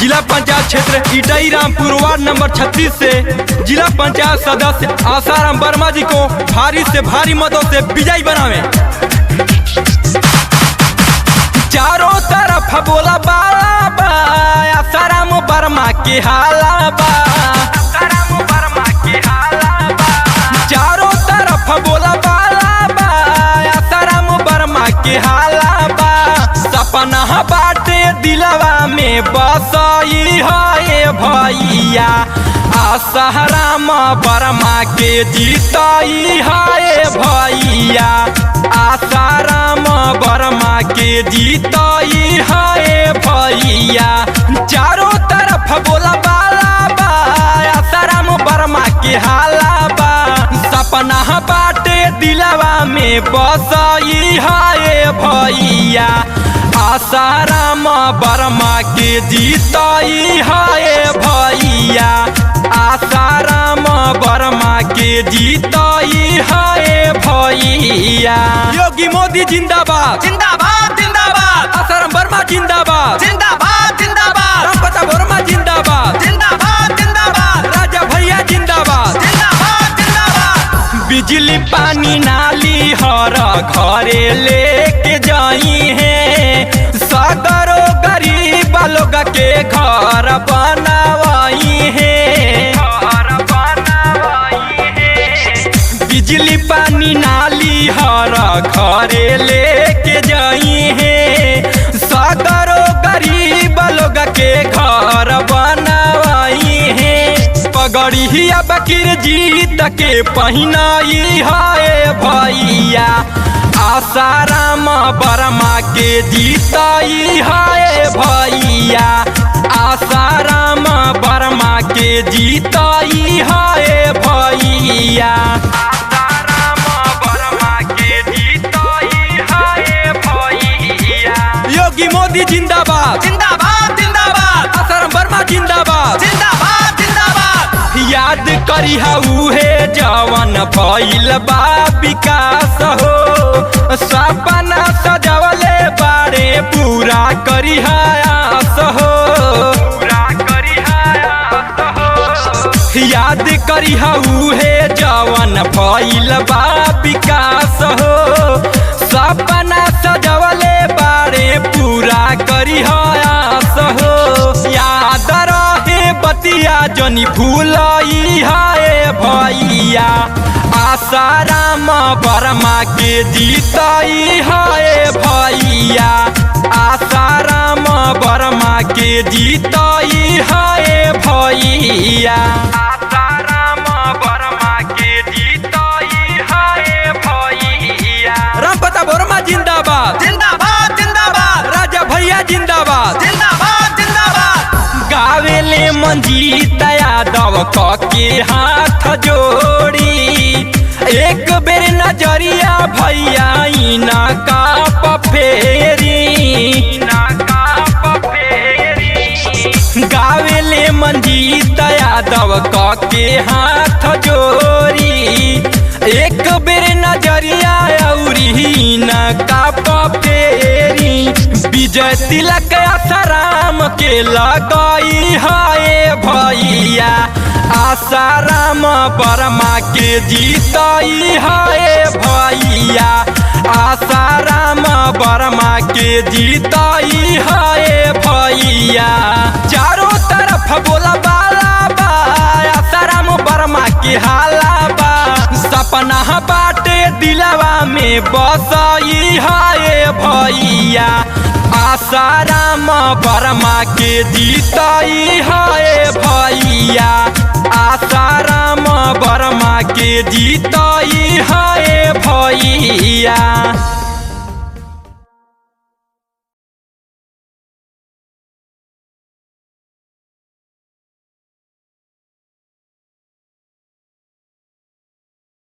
जिला पंचायत क्षेत्र itai Rampur ward number 36 से जिला पंचायत सदस्य आसाराम वर्मा जी को भारी से भारी मतों से विजयी बनावे। चारों तरफ बोला बाला बा आसाराम वर्मा के हाला बा, आसाराम वर्मा के हाला बा। चारों तरफ बोला बाला बा आसाराम वर्मा के हाला बा। सपना बाटे दिलवा में बसई है भैया आसाराम वर्मा के जीतई है भैया आसाराम वर्मा के जीतई है भैया। चारों तरफ बोला बाला बा आसाराम वर्मा के हाला बा। सपना बाटे दिलवा में बसई है भैया आसाराम वर्मा के जीतई है भैया आसाराम वर्मा के जीतई है भैया। योगी मोदी जिंदाबाद जिंदाबाद जिंदाबाद, आसाराम वर्मा जिंदाबाद जिंदाबाद जिंदाबाद, रामप्रताप वर्मा जिंदाबाद जिंदाबाद जिंदाबाद, राजा भैया जिंदाबाद जिंदाबाद जिंदाबाद। बिजली पानी नाली हर घरे लेके जाई है सगरो गरीब लोग के घर बनवाई है, घर बनवाई है। बिजली पानी नाली हर घरे लेके जाई है सगरो गरीब लोग के घर बनवाई है। पगड़ी बकीर जीत के पहनाई है भैया आसाराम वर्मा के जीतई है भैया आसाराम वर्मा के जीतई है भैया आसाराम वर्मा के जीतई है भैया। योगी मोदी जिंदाबाद जिंदाबाद जिंदाबाद, आसाराम वर्मा जिंदाबाद जिंदाबाद जिंदाबाद। याद करी उहे जवन भइल बा विकास हो सपना सजवले बारे पूरा करी आस हो, पूरा करी आस हो। याद करी उहे जवन भइल बा विकास हो सपना सजवले बारे पूरा करी आस हो। याद रहे बतिया जनी भूलई है भैया आसाराम वर्मा के जीतई है भैया आसाराम वर्मा के जीतई है भैया आसाराम वर्मा के जीतई है भैया। रामप्रताप वर्मा जिंदाबाद जिंदाबाद जिंदाबाद, राजा भैया जिंदाबाद जिंदाबाद जिंदाबाद। गावेले मंजीत यादव के हाथ जोड़ी एक बेर नजरिया भैया इना का पफेरी गावेले मंजीत यादव के हाथ जोड़ी एक बेर नजरिया औरी इना का पफेरी। विजय तिलक आसाराम के लगई है भैया आसाराम वर्मा के जीतई है भैया आसाराम वर्मा के जीतई है भैया। चारों तरफ बोला बाला बा आसाराम वर्मा के हाला बा। सपना बाटे दिलवा में बसई है भैया आसाराम वर्मा के जीतई है भैया